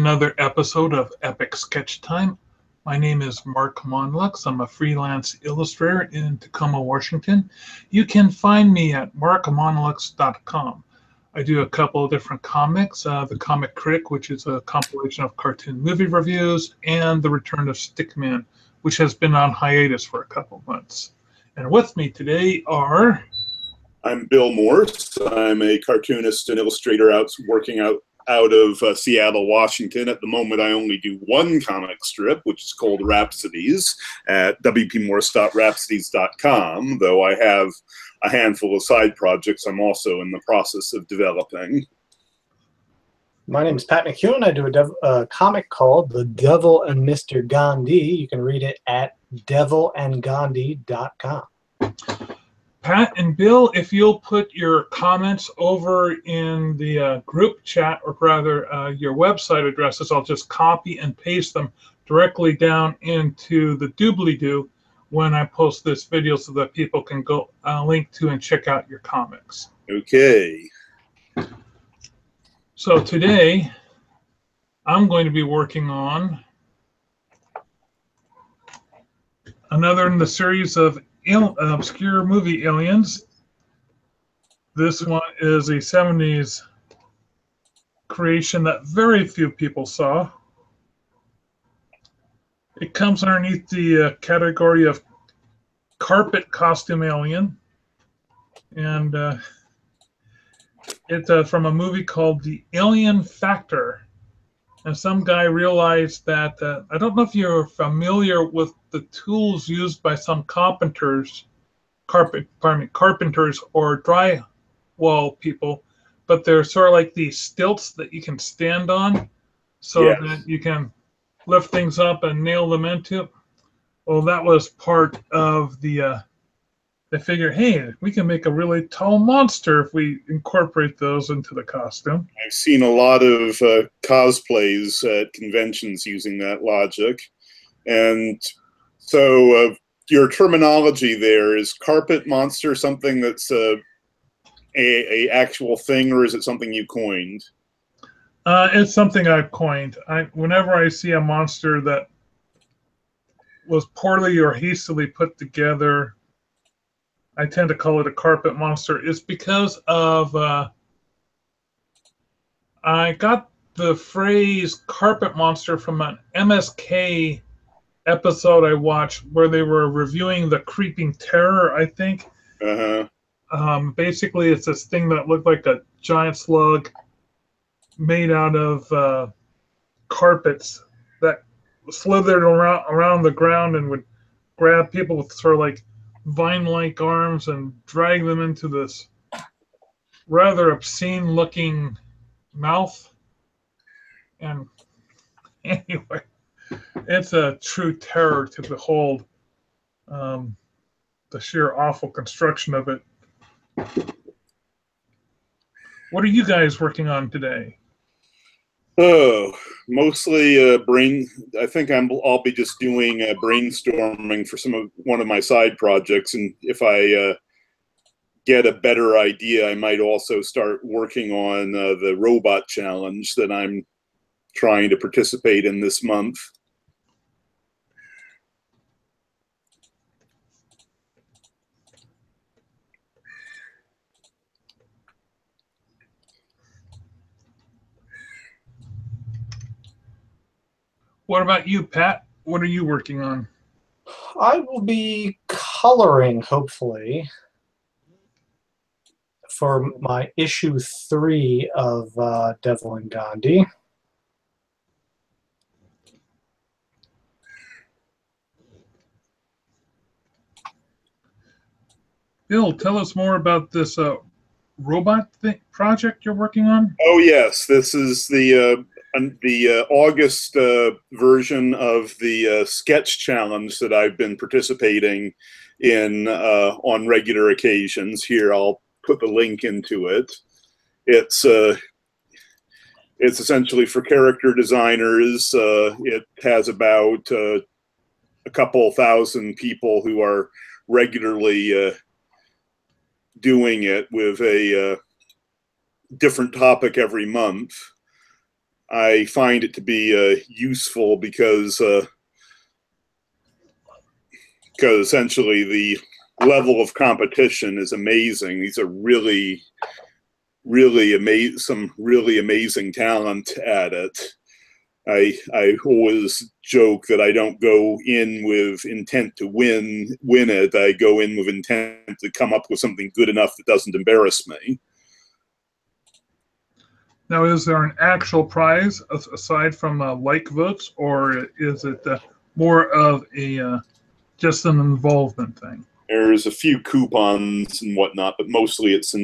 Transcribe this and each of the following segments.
another episode of Epic Sketch Time. My name is Mark Monlux. I'm a freelance illustrator in Tacoma, Washington. You can find me at markmonlux.com. I do a couple of different comics, The Comic Critic, which is a compilation of cartoon movie reviews, and The Return of Stickman, which has been on hiatus for a couple months. And with me today are... I'm Bill Morse. I'm a cartoonist and illustrator working out of Seattle, Washington. At the moment, I only do one comic strip, which is called Rhapsodies at wpmorse.rhapsodies.com, though I have a handful of side projects I'm also in the process of developing. My name is Pat McEwen. I do a comic called The Devil and Mr. Gandhi. You can read it at devilandgandhi.com. Pat and Bill, if you'll put your comments over in the group chat, or rather your website addresses, I'll just copy and paste them directly down into the doobly-doo when I post this video so that people can go link to and check out your comics. Okay. So today, I'm going to be working on another in the series of obscure movie aliens. This one is a 70s creation that very few people saw. It comes underneath the category of carpet costume alien, and it's from a movie called The Alien Factor. And some guy realized that, I don't know if you're familiar with the tools used by some carpenters or drywall people, but they're sort of like these stilts that you can stand on so that you can lift things up and nail them into. Well, that was part of the, they figured, hey, we can make a really tall monster if we incorporate those into the costume. I've seen a lot of cosplays at conventions using that logic. And so your terminology there, is carpet monster something that's a actual thing, or is it something you coined? It's something I've coined. Whenever I see a monster that was poorly or hastily put together, I tend to call it a carpet monster. It's because of, I got the phrase carpet monster from an MSK episode I watched where they were reviewing The Creeping Terror, I think. Basically, it's this thing that looked like a giant slug made out of carpets that slithered around the ground and would grab people with sort of like vine-like arms and drag them into this rather obscene-looking mouth. And anyway, it's a true terror to behold, the sheer awful construction of it. What are you guys working on today? Oh, mostly I think I'll be just doing brainstorming for one of my side projects, and if I get a better idea, I might also start working on the robot challenge that I'm trying to participate in this month. What about you, Pat? What are you working on? I will be coloring, hopefully, for my issue 3 of Devil and Gandhi. Bill, tell us more about this robot project you're working on. Oh yes, this is the August version of the sketch challenge that I've been participating in on regular occasions. Here, I'll put the link into it. It's essentially for character designers. It has about a couple thousand people who are regularly doing it with a different topic every month. I find it to be useful because essentially the level of competition is amazing. These are really some really amazing talent at it. I always joke that I don't go in with intent to win it. I go in with intent to come up with something good enough that doesn't embarrass me. Now, is there an actual prize aside from like votes, or is it more of a just an involvement thing? There's a few coupons and whatnot, but mostly it's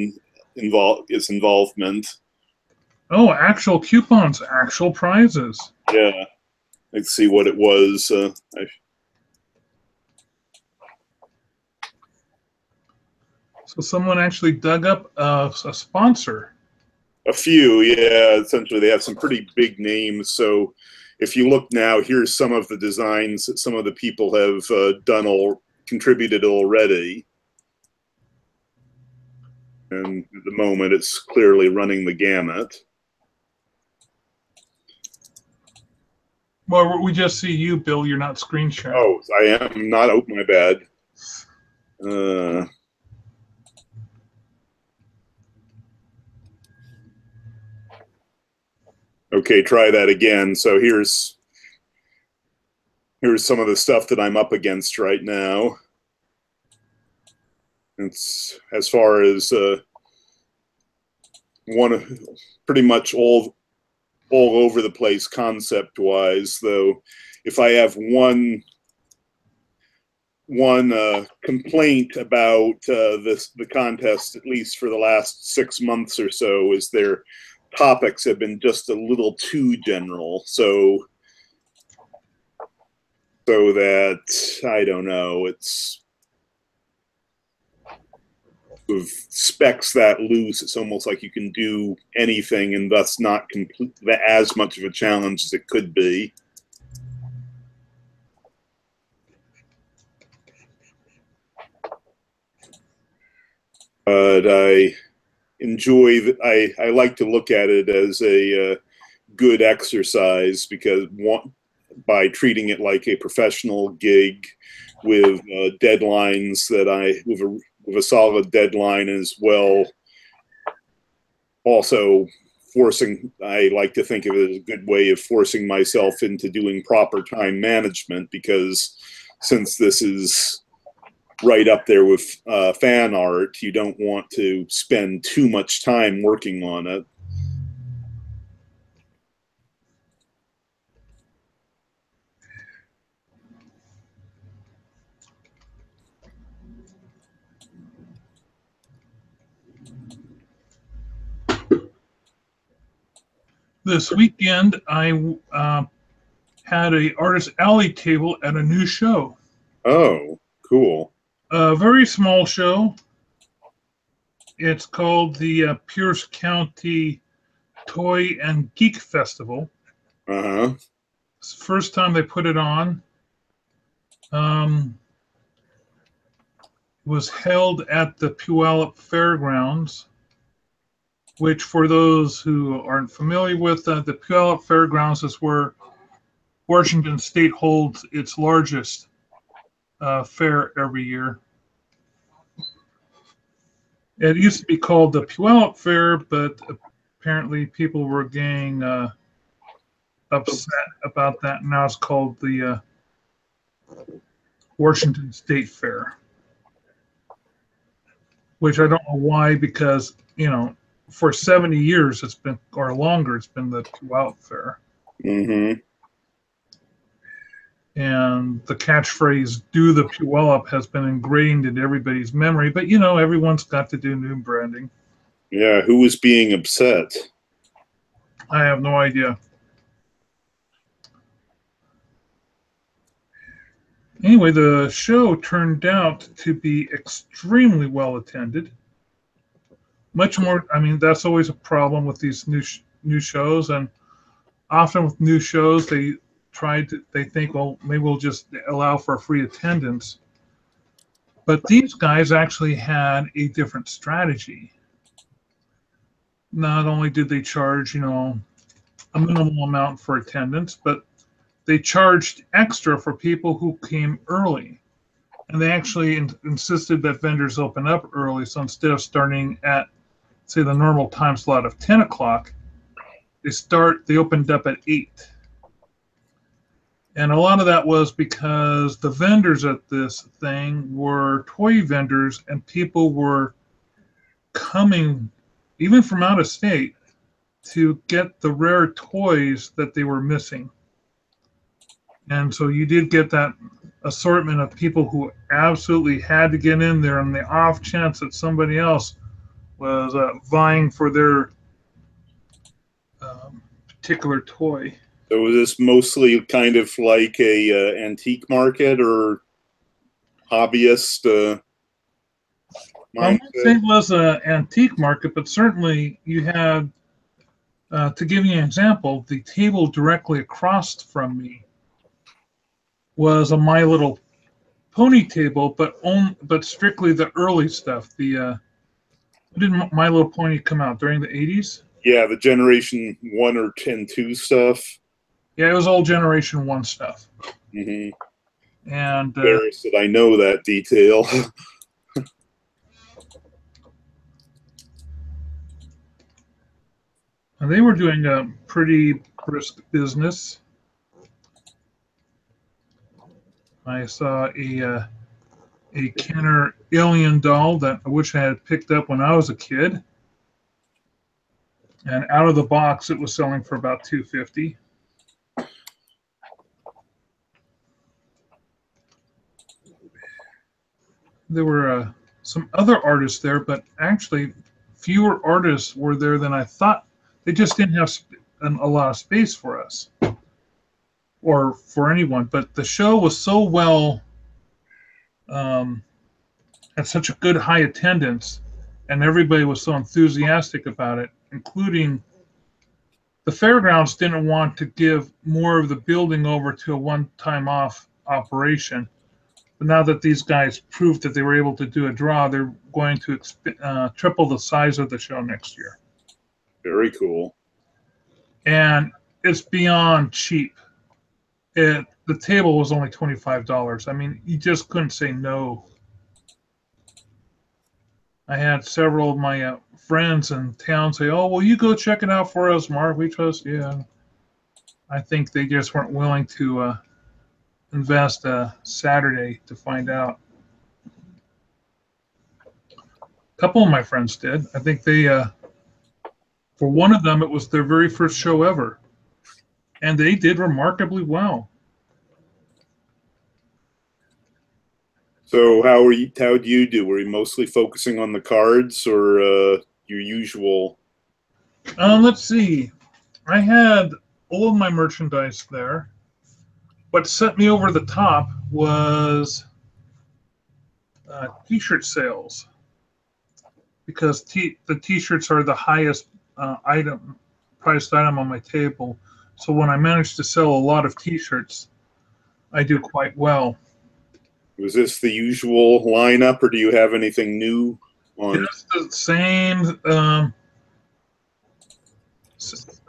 involvement. Oh, actual coupons, actual prizes. Yeah. Let's see what it was. So someone actually dug up a sponsor. A few, yeah. Essentially, they have some pretty big names. So if you look now, here's some of the designs that some of the people have contributed already. And at the moment, it's clearly running the gamut. Well, we just see you, Bill. You're not screen sharing. Oh, I am not. Oh, my bad. Okay, try that again. So here's some of the stuff that I'm up against right now. It's as far as pretty much all over the place concept wise, though. If I have one complaint about the contest, at least for the last 6 months or so, is their topics have been just a little too general. So that, I don't know, it's with specs that loose, it's almost like you can do anything and thus not as much of a challenge as it could be. But I like to look at it as a good exercise, because by treating it like a professional gig with deadlines with a solid deadline as well. Also I like to think of it as a good way of forcing myself into doing proper time management, because since this is right up there with fan art, you don't want to spend too much time working on it. This weekend, I had a artist alley table at a new show. Oh, cool. A very small show. It's called the Pierce County Toy and Geek Festival. Uh-huh. It's the first time they put it on. Was held at the Puyallup Fairgrounds, which, for those who aren't familiar with, the Puyallup Fairgrounds is where Washington State holds its largest fair every year. It used to be called the Puyallup Fair, but apparently people were getting upset about that. Now it's called the Washington State Fair, which I don't know why, because, for 70 years it's been, or longer, it's been the Puyallup Fair. Mm-hmm. And the catchphrase "Do the Puyallup" has been ingrained in everybody's memory, but everyone's got to do new branding. Yeah, who was being upset? I have no idea. Anyway, the show turned out to be extremely well attended. Much more, that's always a problem with these new shows, and often with new shows, they think, well, maybe we'll just allow for free attendance. But these guys actually had a different strategy. Not only did they charge, a minimal amount for attendance, but they charged extra for people who came early. And they actually insisted that vendors open up early. So instead of starting at, say, the normal time slot of 10 o'clock, they opened up at 8. And a lot of that was because the vendors at this thing were toy vendors, and people were coming, even from out of state, to get the rare toys that they were missing. And so you did get that assortment of people who absolutely had to get in there on the off chance that somebody else was vying for their particular toy. So was this mostly kind of like a antique market or hobbyist I wouldn't say it was an antique market, but certainly you had, to give you an example, the table directly across from me was a My Little Pony table, but strictly the early stuff. When did My Little Pony come out? During the 80s? Yeah, the Generation 1 or 2 stuff. Yeah, it was all Generation 1 stuff. Mm-hmm. And embarrassed that I know that detail. And they were doing a pretty brisk business. I saw a Kenner alien doll that I wish I had picked up when I was a kid. And out of the box, it was selling for about $250. There were some other artists there, but actually fewer artists were there than I thought. They just didn't have a lot of space for us or for anyone. But the show was so well, had such a good high attendance, and everybody was so enthusiastic about it, including the fairgrounds didn't want to give more of the building over to a one-time off operation. But now that these guys proved that they were able to do a draw, they're going to triple the size of the show next year. Very cool. And it's beyond cheap. The table was only $25. I mean, you just couldn't say no. I had several of my friends in town say, "Oh, well, you go check it out for us, Mark. We trust you." Yeah. I think they just weren't willing to invest a Saturday to find out. A couple of my friends did. I think they, for one of them, it was their very first show ever, and they did remarkably well. So how'd you do? Were you mostly focusing on the cards or your usual? Let's see. I had all of my merchandise there. What set me over the top was T-shirt sales, because the T-shirts are the highest priced item on my table. So when I manage to sell a lot of T-shirts, I do quite well. Was this the usual lineup, or do you have anything new on? It's the same.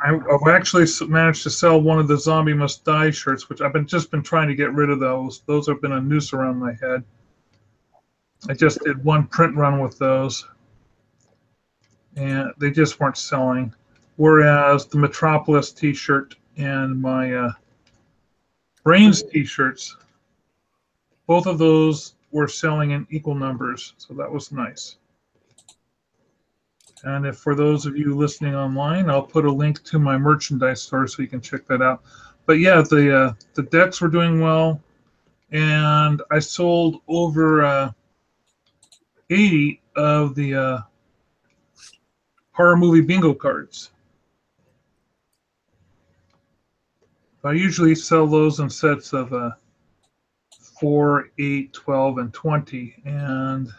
I've actually managed to sell one of the Zombie Must Die shirts, which I've just been trying to get rid of those. Those have been a noose around my head. I just did one print run with those, and they just weren't selling. Whereas the Metropolis T-shirt and my Brains T-shirts, both of those were selling in equal numbers, so that was nice. And if for those of you listening online, I'll put a link to my merchandise store so you can check that out. But yeah, the decks were doing well, and I sold over 80 of the horror movie bingo cards. I usually sell those in sets of 4, 8, 12, and 20, and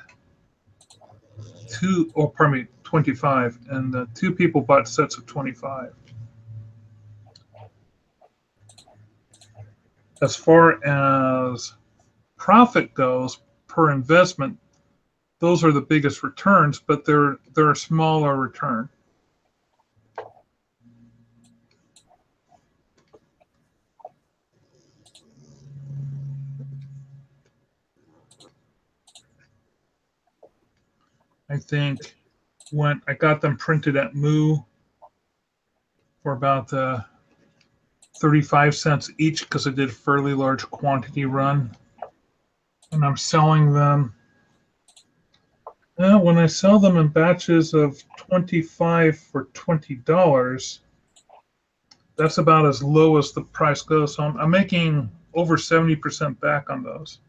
25, and 2 people bought sets of 25. As far as profit goes per investment, those are the biggest returns, but they're a smaller return. I think when I got them printed at Moo for about 35 cents each because I did a fairly large quantity run. And I'm selling them. When I sell them in batches of 25 for $20, that's about as low as the price goes. So I'm making over 70% back on those.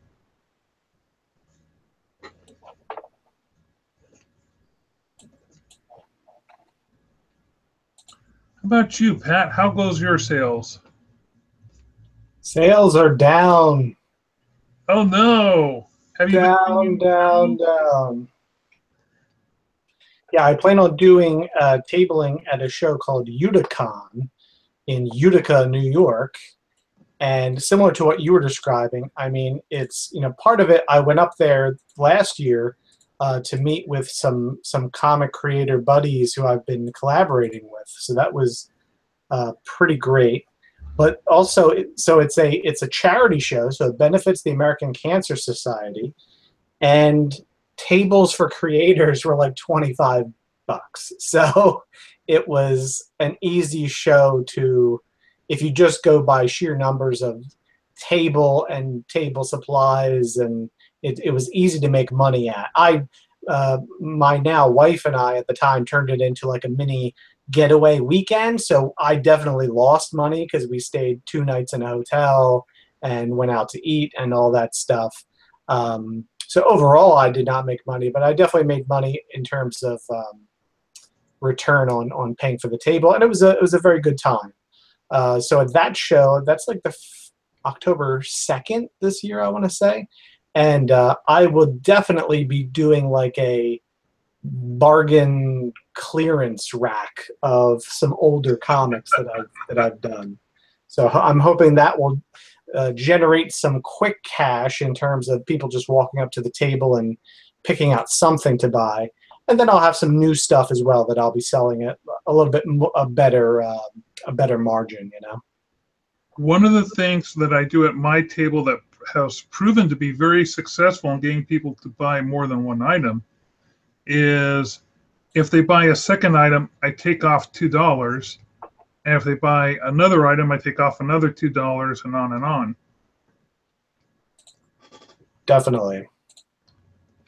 How about you, Pat? How goes your sales? Sales are down. Oh no! Have you been Down. Yeah, I plan on doing tabling at a show called Uticon in Utica, New York. And similar to what you were describing, I mean, it's, part of it, I went up there last year to meet with some comic creator buddies who I've been collaborating with. So that was pretty great. But also, so it's a charity show, so it benefits the American Cancer Society, and tables for creators were like $25. So it was an easy show to, if you just go by sheer numbers of table and table supplies, and it was easy to make money at. My now wife and I at the time turned it into like a mini getaway weekend, so I definitely lost money because we stayed 2 nights in a hotel and went out to eat and all that stuff. So overall, I did not make money, but I definitely made money in terms of return on paying for the table, and it was a very good time. So at that show, that's like the October 2nd this year, I want to say, and I will definitely be doing like a bargain clearance rack of some older comics that I've done. So I'm hoping that will generate some quick cash in terms of people just walking up to the table and picking out something to buy. And then I'll have some new stuff as well that I'll be selling at a little bit a better margin, One of the things that I do at my table that has proven to be very successful in getting people to buy more than one item is if they buy a second item, I take off $2. And if they buy another item, I take off another $2 and on and on. Definitely.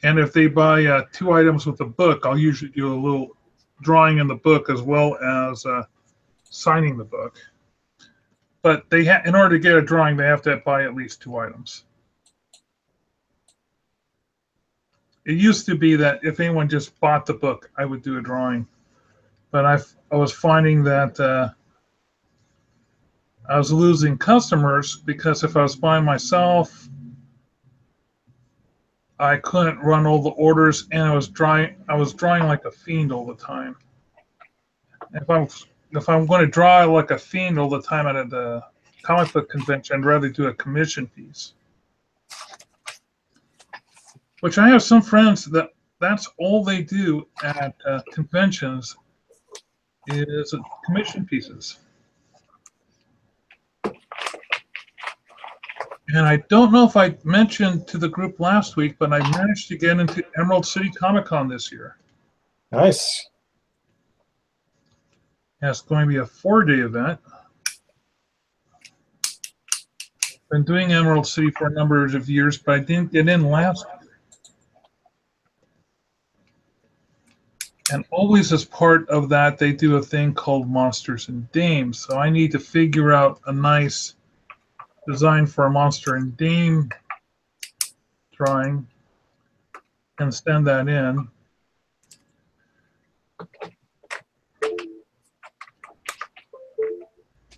And if they buy 2 items with a book, I'll usually do a little drawing in the book as well as signing the book. But in order to get a drawing, they have to buy at least 2 items. It used to be that if anyone just bought the book, I would do a drawing. But I was finding that I was losing customers because if I was buying myself, I couldn't run all the orders, and I was drawing like a fiend all the time. If I'm going to draw like a fiend all the time at the comic book convention, I'd rather do a commission piece. Which I have some friends that's all they do at conventions is commission pieces. And I don't know if I mentioned to the group last week, but I managed to get into Emerald City Comic Con this year. Nice. And it's going to be a 4-day event. Been doing Emerald City for a number of years, but I didn't get in last year. And always as part of that, they do a thing called Monsters and Dames. So I need to figure out a nice design for a Monster and Dame drawing and send that in.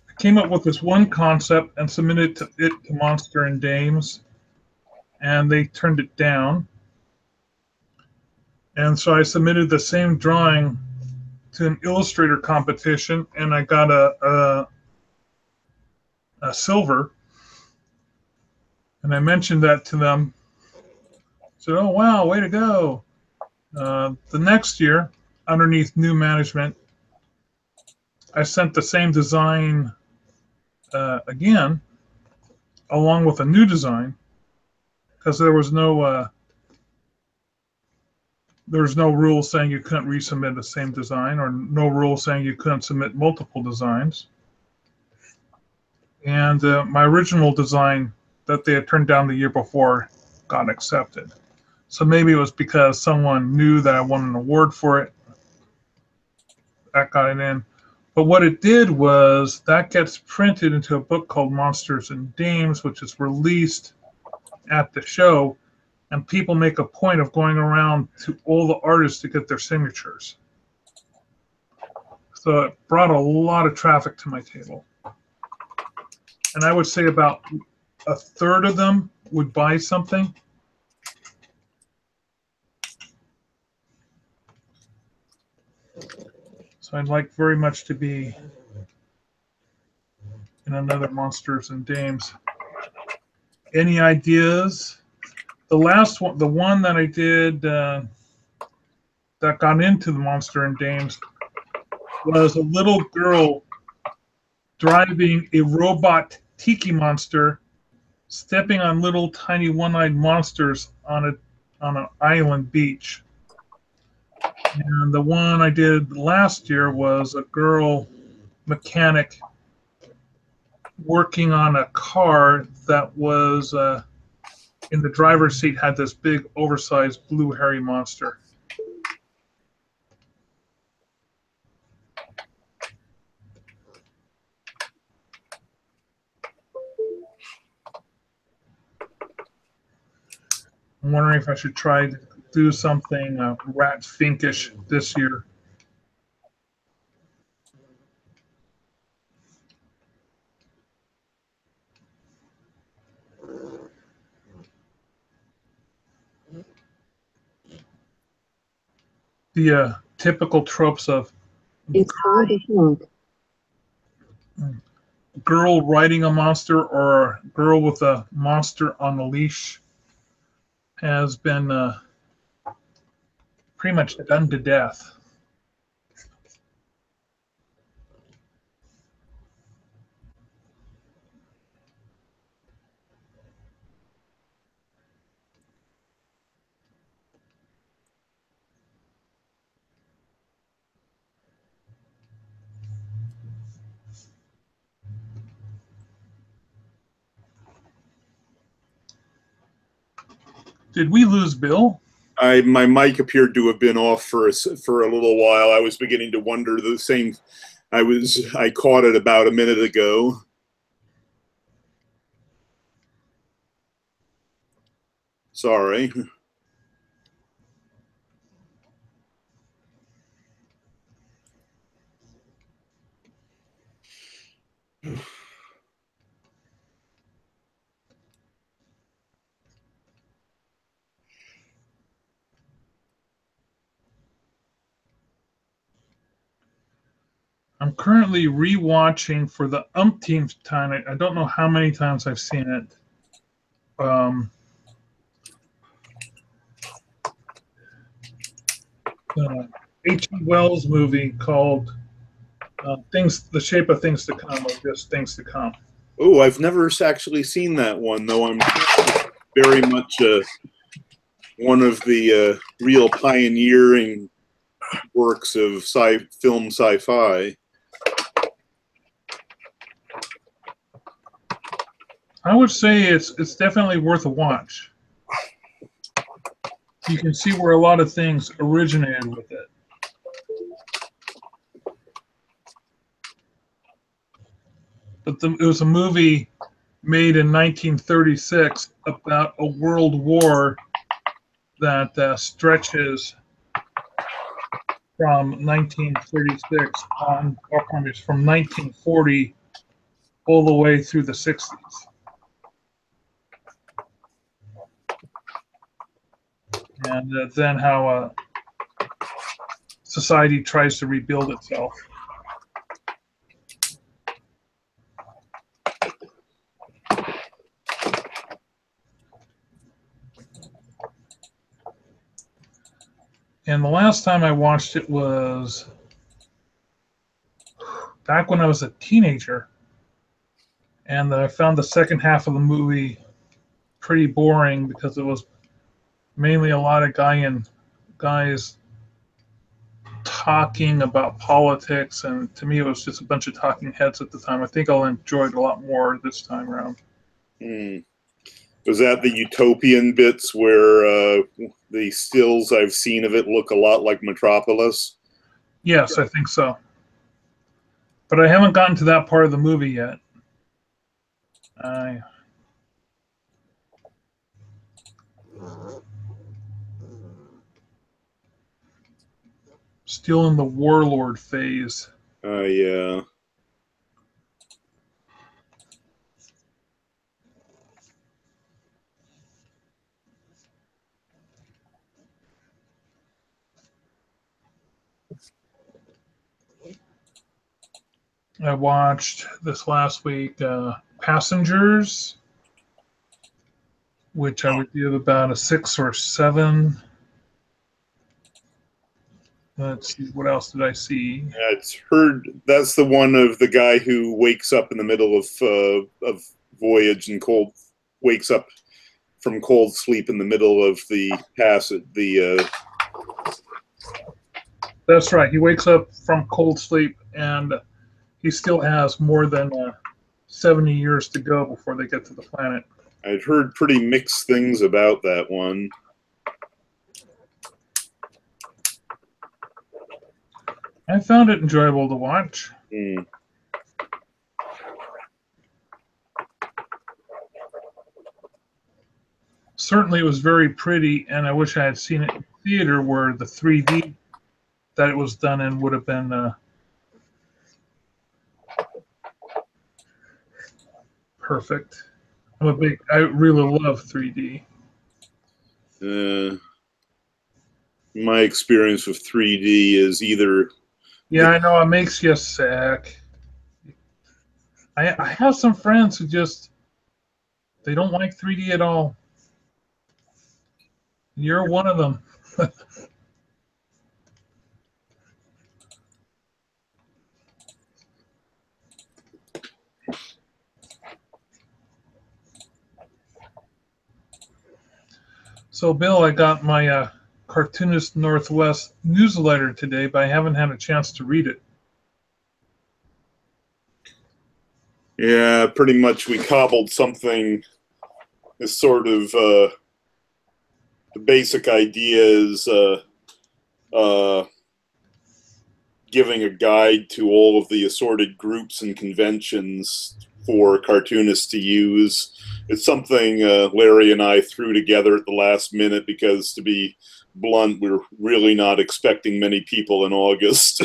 I came up with this one concept and submitted it to Monster and Dames, and they turned it down. And so I submitted the same drawing to an illustrator competition, and I got a silver. And I mentioned that to them. Said, "Oh wow, way to go!" The next year, underneath new management, I sent the same design again, along with a new design, because there was no there's no rule saying you couldn't resubmit the same design, or no rule saying you couldn't submit multiple designs. And my original design that they had turned down the year before got accepted. So maybe it was because someone knew that I won an award for it. That got it in. But what it did was that gets printed into a book called Monsters and Dames, which is released at the show, and people make a point of going around to all the artists to get their signatures. So it brought a lot of traffic to my table. And I would say about a third of them would buy something. So I'd like very much to be in another Monsters and Dames. Any ideas? The last one, the one that I did that got into the Monster and Dames was a little girl driving a robot tiki monster, stepping on little tiny one-eyed monsters on an island beach. And the one I did last year was a girl mechanic working on a car that was in the driver's seat had this big oversized blue hairy monster. I'm wondering if I should try to do something Rat Finkish this year. The typical tropes of girl riding a monster or a girl with a monster on a leash has been pretty much done to death. Did we lose Bill? My mic appeared to have been off for a little while. I was beginning to wonder the same. I caught it about a minute ago. Sorry. I'm currently rewatching for the umpteenth time. I don't know how many times I've seen it. H.G. Wells movie called The Shape of Things to Come, or just Things to Come. Oh, I've never actually seen that one, though I'm very much one of the real pioneering works of film sci-fi. I would say it's definitely worth a watch. You can see where a lot of things originated with it. But it was a movie made in 1936 about a world war that stretches from 1936 on, or from 1940 all the way through the 60s. And then how society tries to rebuild itself. And the last time I watched it was back when I was a teenager. And I found the second half of the movie pretty boring because it was mainly a lot of guy in guys talking about politics, and to me it was just a bunch of talking heads at the time. I think I'll enjoy it a lot more this time around. Was that the utopian bits where the stills I've seen of it look a lot like Metropolis? Yes, I think so. But I haven't gotten to that part of the movie yet. Still in the warlord phase. Yeah. I watched this last week Passengers, which I would give about a 6 or 7. Let's see, what else did I see? Yeah, it's heard that's the one of the guy who wakes up in the middle of voyage and wakes up from cold sleep in the middle of the passage. That's right. He wakes up from cold sleep, and he still has more than 70 years to go before they get to the planet. I'd heard pretty mixed things about that one. I found it enjoyable to watch. Certainly, it was very pretty, and I wish I had seen it in theater where the 3D that it was done in would have been perfect. I really love 3D. My experience with 3D is either... Yeah, I know, it makes you sick. I have some friends who they don't like 3D at all. You're one of them. So, Bill, I got my Cartoonist Northwest newsletter today, but I haven't had a chance to read it. Yeah, pretty much we cobbled something as sort of the basic idea is giving a guide to all of the assorted groups and conventions for cartoonists to use. It's something Larry and I threw together at the last minute because, to be blunt, we're really not expecting many people in August.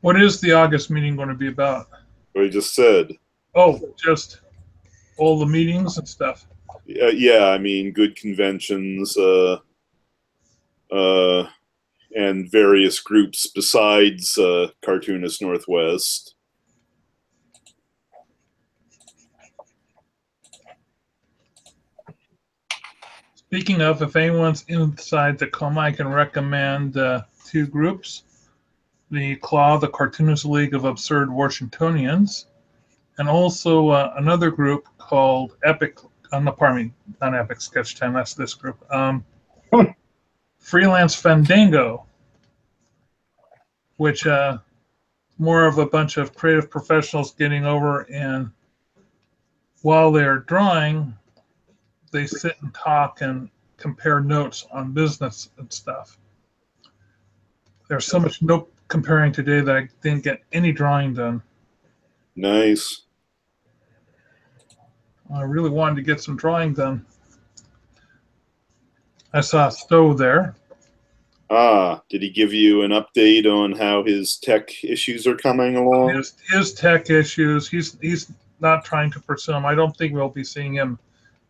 What is the August meeting going to be about? What I just said. Oh, just all the meetings and stuff. Yeah, I mean, good conventions and various groups besides Cartoonist Northwest. Speaking of, if anyone's inside Tacoma, I can recommend 2 groups. The CLAW, the Cartoonist League of Absurd Washingtonians, and also another group called Epic, pardon me, not Epic Sketch Time, that's this group. Freelance Fandango, which more of a bunch of creative professionals getting over, and while they're drawing, they sit and talk and compare notes on business and stuff. There's so much note comparing today that I didn't get any drawing done. Nice. I really wanted to get some drawing done. I saw Stowe there. Did he give you an update on how his tech issues are coming along? His tech issues, he's not trying to pursue them. I don't think we'll be seeing him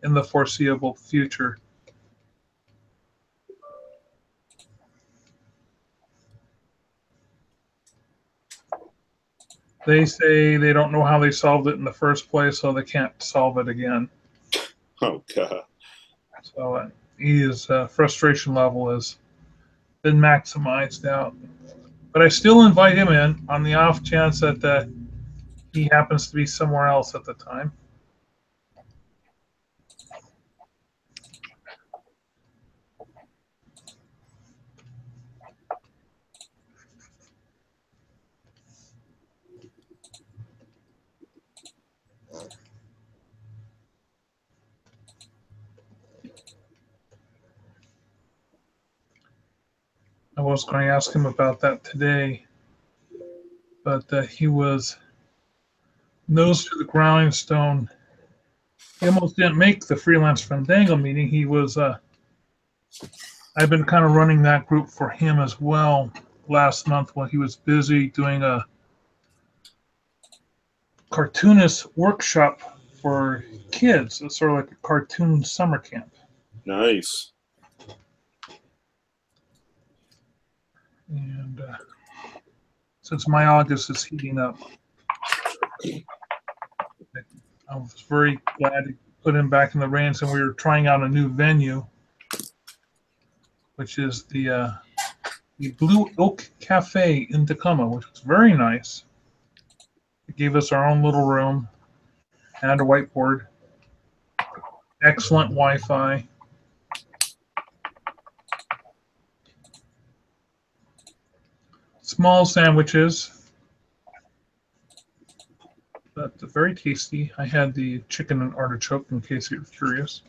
in the foreseeable future. They say they don't know how they solved it in the first place, so they can't solve it again. Oh, God. So his frustration level has been maximized out. But I still invite him in on the off chance that he happens to be somewhere else at the time. was going to ask him about that today, but he was nose to the grindstone. He almost didn't make the Freelance Fandango meeting. He was. I've been kind of running that group for him as well last month while he was busy doing a cartoonist workshop for kids. It's sort of like a cartoon summer camp. Nice. And since my August is heating up, I was very glad to put him back in the reins, and we were trying out a new venue, which is the Blue Oak Cafe in Tacoma, which was very nice. It gave us our own little room and a whiteboard, excellent Wi-Fi. Small sandwiches, but very tasty. I had the chicken and artichoke in case you're curious.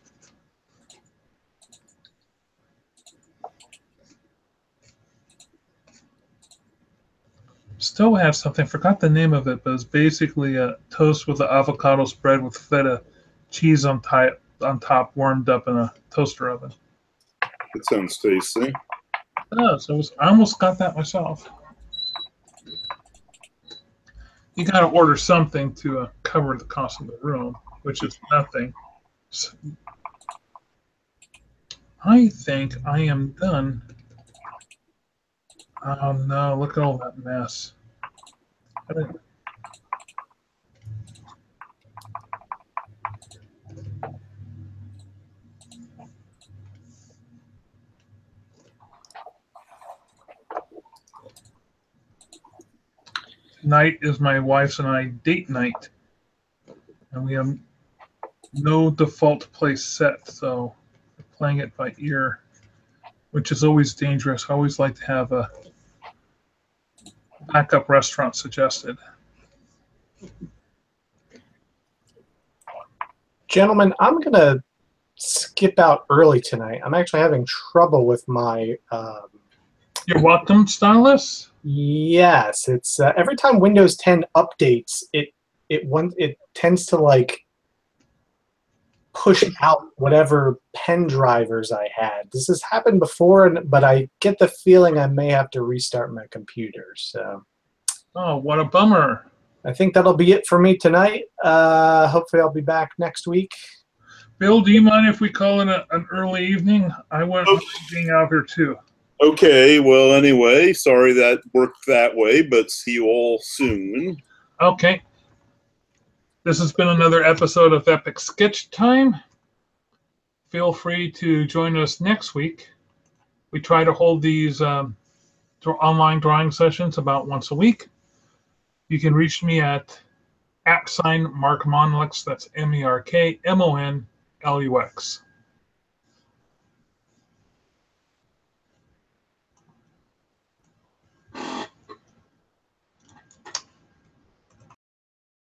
Still have something, forgot the name of it, but it's basically a toast with an avocado spread with feta cheese on top, warmed up in a toaster oven. That sounds tasty. Oh, so I almost got that myself. You got to order something to cover the cost of the room, which is nothing. So I think I am done. Oh no, look at all that mess. Tonight is my wife's and I date night, and we have no default place set, so we're playing it by ear, which is always dangerous. I always like to have a backup restaurant suggested. Gentlemen, I'm going to skip out early tonight. I'm actually having trouble with my... Your Wacom stylus? Yes, it's every time Windows 10 updates, it tends to like push out whatever pen drivers I had. This has happened before, but I get the feeling I may have to restart my computer. So, oh, what a bummer! I think that'll be it for me tonight. Hopefully, I'll be back next week. Bill, do you mind if we call it an early evening? I wouldn't mind being out here too. Okay, well, anyway, sorry that worked that way, but see you all soon. Okay. This has been another episode of Epic Sketch Time. Feel free to join us next week. We try to hold these online drawing sessions about once a week. You can reach me at @ Mark Monlux, that's MERKMONLUX.